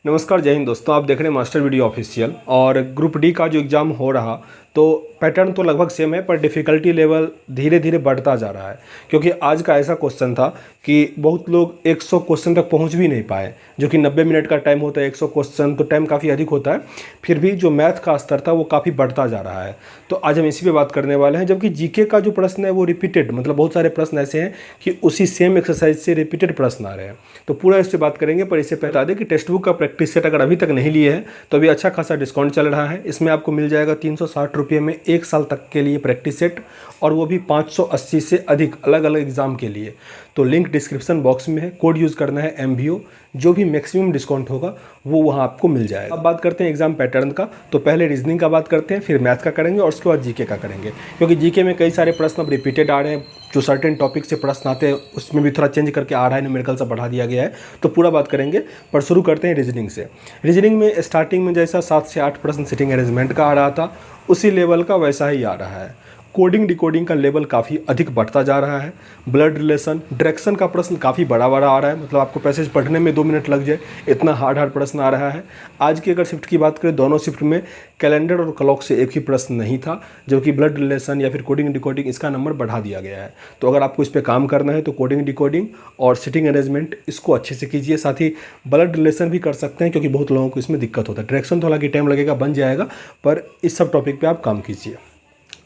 नमस्कार, जय हिंद दोस्तों। आप देख रहे हैं मास्टर वीडियो ऑफिशियल। और ग्रुप डी का जो एग्ज़ाम हो रहा तो पैटर्न तो लगभग सेम है, पर डिफ़िकल्टी लेवल धीरे धीरे बढ़ता जा रहा है। क्योंकि आज का ऐसा क्वेश्चन था कि बहुत लोग 100 क्वेश्चन तक पहुंच भी नहीं पाए, जो कि 90 मिनट का टाइम होता है। 100 क्वेश्चन तो टाइम काफ़ी अधिक होता है, फिर भी जो मैथ का स्तर था वो काफ़ी बढ़ता जा रहा है। तो आज हम इसी पे बात करने वाले हैं। जबकि जीके का जो प्रश्न है वो रिपीटेड, मतलब बहुत सारे प्रश्न ऐसे हैं कि उसी सेम एक्सरसाइज से रिपीटेड प्रश्न आ रहे हैं। तो पूरा इससे बात करेंगे, पर इससे पहले बता दें कि टेक्स्ट बुक का प्रैक्टिस सेट अगर अभी तक नहीं लिए हैं तो अभी अच्छा खासा डिस्काउंट चल रहा है। इसमें आपको मिल जाएगा 360 रुपये में 1 साल तक के लिए प्रैक्टिस सेट, और वो भी 580 से अधिक अलग अलग एग्ज़ाम के लिए। तो लिंक डिस्क्रिप्शन बॉक्स में है, कोड यूज़ करना है MBO। जो भी मैक्सिमम डिस्काउंट होगा वो वहाँ आपको मिल जाएगा। अब बात करते हैं एग्जाम पैटर्न का। तो पहले रीजनिंग का बात करते हैं, फिर मैथ का करेंगे और उसके बाद जीके का करेंगे। क्योंकि जीके में कई सारे प्रश्न अब रिपीटेड आ रहे हैं। जो सर्टेन टॉपिक से प्रश्न आते हैं उसमें भी थोड़ा चेंज करके आ रहा है, न्यूमेरिकल से बढ़ा दिया गया है। तो पूरा बात करेंगे, पर शुरू करते हैं रीजनिंग से। रीजनिंग में स्टार्टिंग में जैसा 7 से 8 प्रश्न सिटिंग अरेंजमेंट का आ रहा था, उसी लेवल का वैसा ही आ रहा है। कोडिंग डिकोडिंग का लेवल काफ़ी अधिक बढ़ता जा रहा है। ब्लड रिलेशन डायरेक्शन का प्रश्न काफ़ी बड़ा बड़ा आ रहा है, मतलब आपको पैसेज पढ़ने में 2 मिनट लग जाए, इतना हार्ड प्रश्न आ रहा है। आज की अगर शिफ्ट की बात करें, दोनों शिफ्ट में कैलेंडर और क्लॉक से एक ही प्रश्न नहीं था, जबकि ब्लड रिलेशन या फिर कोडिंग डिकोडिंग इसका नंबर बढ़ा दिया गया है। तो अगर आपको इस पर काम करना है तो कोडिंग डिकोडिंग और सिटिंग अरेंजमेंट इसको अच्छे से कीजिए। साथ ही ब्लड रिलेशन भी कर सकते हैं, क्योंकि बहुत लोगों को इसमें दिक्कत होता है। डायरेक्शन तो हालांकि टाइम लगेगा, बन जाएगा, पर इस सब टॉपिक पर आप काम कीजिए।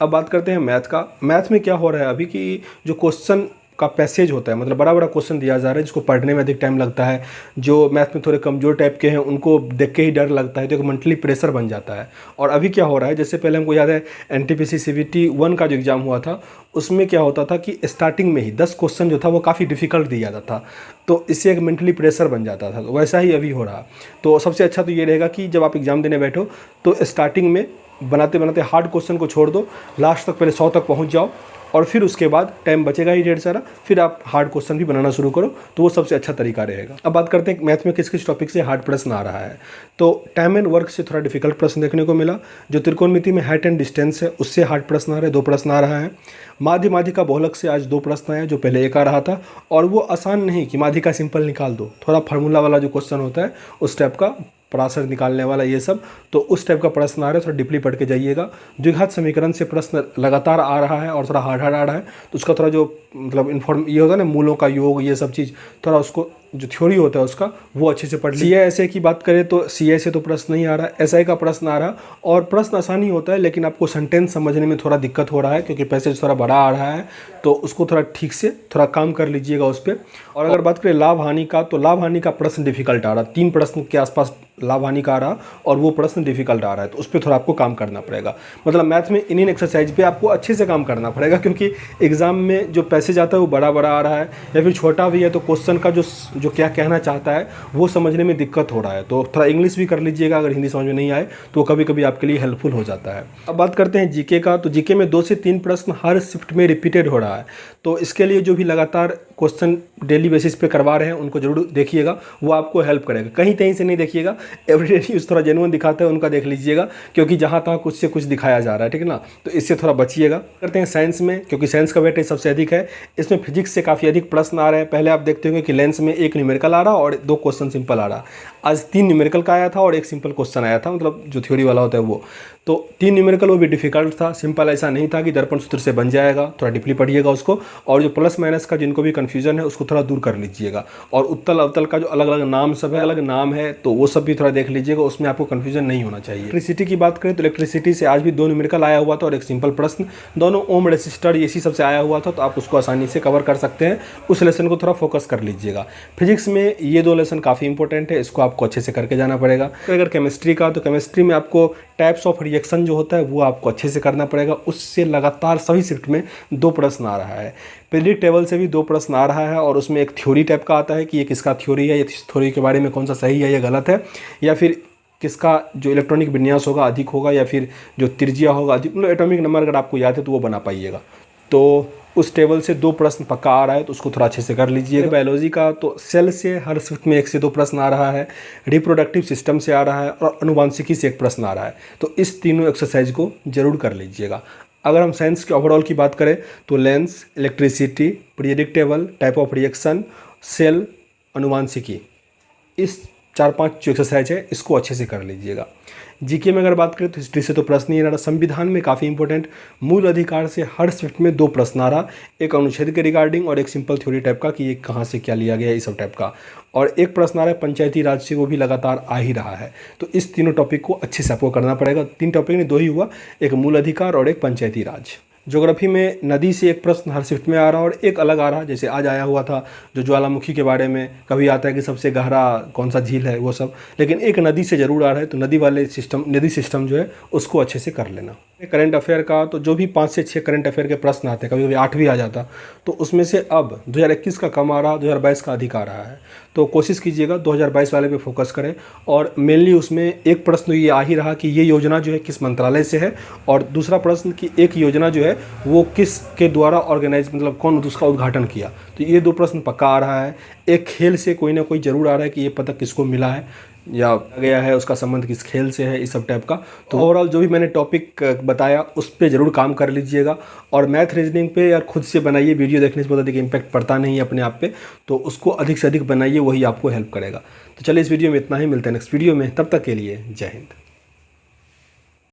अब बात करते हैं मैथ का। मैथ में क्या हो रहा है अभी कि जो क्वेश्चन का पैसेज होता है, मतलब बड़ा बड़ा क्वेश्चन दिया जा रहा है जिसको पढ़ने में अधिक टाइम लगता है। जो मैथ में थोड़े कमज़ोर टाइप के हैं उनको देख के ही डर लगता है, तो एक मेंटली प्रेशर बन जाता है। और अभी क्या हो रहा है, जैसे पहले हमको याद है NTPC CBT 1 का जो एग्ज़ाम हुआ था, उसमें क्या होता था कि स्टार्टिंग में ही 10 क्वेश्चन जो था वो काफ़ी डिफिकल्ट दिया जाता था, तो इससे एक मेंटली प्रेशर बन जाता था। तो वैसा ही अभी हो रहा। तो सबसे अच्छा तो ये रहेगा कि जब आप एग्ज़ाम देने बैठो तो स्टार्टिंग में बनाते बनाते हार्ड क्वेश्चन को छोड़ दो, लास्ट तक पहले 100 तक पहुंच जाओ, और फिर उसके बाद टाइम बचेगा ही ढेर सारा, फिर आप हार्ड क्वेश्चन भी बनाना शुरू करो, तो वो सबसे अच्छा तरीका रहेगा। अब बात करते हैं मैथ में किस किस टॉपिक से हार्ड प्रश्न आ रहा है। तो टाइम एंड वर्क से थोड़ा डिफिकल्ट प्रश्न देखने को मिला। जो त्रिकोणमिति में हाइट एंड डिस्टेंस है उससे हार्ड प्रश्न आ रहे हैं, 2 प्रश्न आ रहा है। माध्य माध्यिका बहुलक से आज 2 प्रश्न आए, जो पहले 1 आ रहा था। और वो आसान नहीं कि माध्यिका सिंपल निकाल दो, थोड़ा फार्मूला वाला जो क्वेश्चन होता है उस टाइप का, पराशर निकालने वाला, ये सब। तो उस टाइप का प्रश्न आ रहा है, थोड़ा डीपली पढ़ के जाइएगा। द्विघात समीकरण से प्रश्न लगातार आ रहा है और थोड़ा हार्ड आ रहा है, तो उसका थोड़ा जो मतलब ये होता है ना, मूलों का योग, ये सब चीज़, थोड़ा उसको जो थ्योरी होता है उसका वो अच्छे से पढ़ लीजिए। CI की बात करें तो CI से तो प्रश्न नहीं आ रहा है, SI का प्रश्न आ रहा, और प्रश्न आसानी होता है, लेकिन आपको सेंटेंस समझने में थोड़ा दिक्कत हो रहा है, क्योंकि पैसेज थोड़ा बड़ा आ रहा है। तो उसको थोड़ा ठीक से थोड़ा काम कर लीजिएगा उस पर। और अगर बात करें लाभ हानि का, तो लाभ हानि का प्रश्न डिफिकल्ट आ रहा, 3 प्रश्न के आसपास लाभ हानि का आ रहा, और वो प्रश्न डिफिकल्ट आ रहा है, तो उस पर थोड़ा आपको काम करना पड़ेगा। मतलब मैथ में इन एक्सरसाइज पे आपको अच्छे से काम करना पड़ेगा, क्योंकि एग्जाम में जो पैसेज आता है वो बड़ा बड़ा आ रहा है, या फिर छोटा भी है, तो क्वेश्चन का जो क्या कहना चाहता है वो समझने में दिक्कत हो रहा है। तो थोड़ा इंग्लिश भी कर लीजिएगा, अगर हिंदी समझ में नहीं आए तो कभी कभी आपके लिए हेल्पफुल हो जाता है। अब बात करते हैं जीके का। तो जीके में 2 से 3 प्रश्न हर शिफ्ट में रिपीटेड हो रहा है, तो इसके लिए जो भी लगातार क्वेश्चन डेली बेसिस पे करवा रहे हैं उनको जरूर देखिएगा, वो आपको हेल्प करेगा। कहीं कहीं से नहीं देखिएगा, एवरीडे न्यूज़ थोड़ा जेन्युइन दिखाता है उनका देख लीजिएगा, क्योंकि जहाँ तहाँ कुछ से कुछ दिखाया जा रहा है, ठीक है ना, तो इससे थोड़ा बचिएगा। करते हैं साइंस में, क्योंकि साइंस का वेटेज सबसे अधिक है। इसमें फिजिक्स से काफ़ी अधिक प्रश्न आ रहे हैं। पहले आप देखते होंगे कि लेंस में 1 न्यूमेरिकल आ रहा और 2 क्वेश्चन सिंपल आ रहा। आज 3 न्यूमेरिकल का आया था और 1 सिंपल क्वेश्चन आया था, मतलब जो थ्योरी वाला होता है वो। तो 3 न्यूमेरिकल वो भी डिफिकल्ट था, सिंपल ऐसा नहीं था कि दर्पण सूत्र से बन जाएगा, थोड़ा डीपली पढ़िएगा उसको। और जो प्लस माइनस का जिनको भी कन्फ्यूजन है उसको थोड़ा दूर कर लीजिएगा। और उत्तल अवतल का जो अलग अलग नाम सब है, अलग नाम है, तो वो सब भी थोड़ा देख लीजिएगा, उसमें आपको कन्फ्यूजन नहीं होना चाहिए। इलेक्ट्रिसिटी की बात करें तो इलेक्ट्रिसिटी से आज भी 2 न्यूमेरिकल आया हुआ था और 1 सिंपल प्रश्न, दोनों ओम रेसिस्टर इसी सबसे आया हुआ था, तो आप उसको आसानी से कवर कर सकते हैं। उस लेसन को थोड़ा फोकस कर लीजिएगा। फिजिक्स में ये 2 लेसन काफ़ी इंपॉर्टेंट है, इसको आपको अच्छे से करके जाना पड़ेगा। तो अगर केमिस्ट्री का, तो केमिस्ट्री में आपको टाइप्स ऑफ रिएक्शन जो होता है वो आपको अच्छे से करना पड़ेगा। उससे लगातार सभी शिफ्ट में 2 प्रश्न आ रहा है। पीरियडिक टेबल से भी 2 प्रश्न आ रहा है, और उसमें एक थ्योरी टाइप का आता है कि ये किसका थ्योरी है, ये थ्योरी के बारे में कौन सा सही है या गलत है, या फिर किसका जो इलेक्ट्रॉनिक विन्यास होगा अधिक होगा, या फिर जो त्रिज्या होगा अधिक, मतलब एटॉमिक नंबर अगर आपको याद है तो वो बना पाइएगा। तो उस टेबल से 2 प्रश्न पक्का आ रहा है, तो उसको थोड़ा अच्छे से कर लीजिए। बायोलॉजी का तो सेल से हर शिफ्ट में 1 से 2 प्रश्न आ रहा है, रिप्रोडक्टिव सिस्टम से आ रहा है, और अनुवांशिकी से 1 प्रश्न आ रहा है। तो इस तीनों एक्सरसाइज को जरूर कर लीजिएगा। अगर हम साइंस के ओवरऑल की बात करें तो lens, electricity, periodic table, type of reaction, cell, अनुवांशिकी, इस 4-5 जो एक्सरसाइज है इसको अच्छे से कर लीजिएगा। जीके में अगर बात करें तो हिस्ट्री से तो प्रश्न ही आ रहा। संविधान में काफ़ी इंपॉर्टेंट मूल अधिकार से हर शिफ्ट में 2 प्रश्न आ रहा, एक अनुच्छेद के रिगार्डिंग और एक सिंपल थ्योरी टाइप का कि ये कहाँ से क्या लिया गया है, इस सब टाइप का। और एक प्रश्न आ रहा है पंचायती राज से, वो भी लगातार आ ही रहा है। तो इस तीनों टॉपिक को अच्छे से आपको करना पड़ेगा। 3 टॉपिक नहीं 2 ही हुआ, एक मूल अधिकार और एक पंचायती राज। ज्योग्राफी में नदी से एक प्रश्न हर शिफ्ट में आ रहा और एक अलग आ रहा, जैसे आज आया हुआ था जो ज्वालामुखी के बारे में, कभी आता है कि सबसे गहरा कौन सा झील है वो सब, लेकिन एक नदी से ज़रूर आ रहा है। तो नदी वाले सिस्टम, नदी सिस्टम जो है उसको अच्छे से कर लेना। करंट अफेयर का तो जो भी 5 से 6 करंट अफेयर के प्रश्न आते हैं, कभी कभी 8 भी आ जाता, तो उसमें से अब 2021 का कम आ रहा, 2022 का अधिक आ रहा है। तो कोशिश कीजिएगा 2022 वाले पे फोकस करें। और मेनली उसमें एक प्रश्न ये आ ही रहा कि ये योजना जो है किस मंत्रालय से है, और दूसरा प्रश्न कि एक योजना जो है वो किस के द्वारा ऑर्गेनाइज, मतलब कौन उसका उद्घाटन किया। तो ये 2 प्रश्न पक्का आ रहा है। एक खेल से कोई ना कोई ज़रूर आ रहा है कि ये पदक किसको मिला है या गया है, उसका संबंध किस खेल से है, इस सब टाइप का। तो ओवरऑल जो भी मैंने टॉपिक बताया उस पर ज़रूर काम कर लीजिएगा। और मैथ रीजनिंग पे यार खुद से बनाइए, वीडियो देखने से बहुत अधिक इम्पैक्ट पड़ता नहीं है अपने आप पे, तो उसको अधिक से अधिक बनाइए, वही आपको हेल्प करेगा। तो चलिए इस वीडियो में इतना ही, मिलते हैं नेक्स्ट वीडियो में, तब तक के लिए जय हिंद।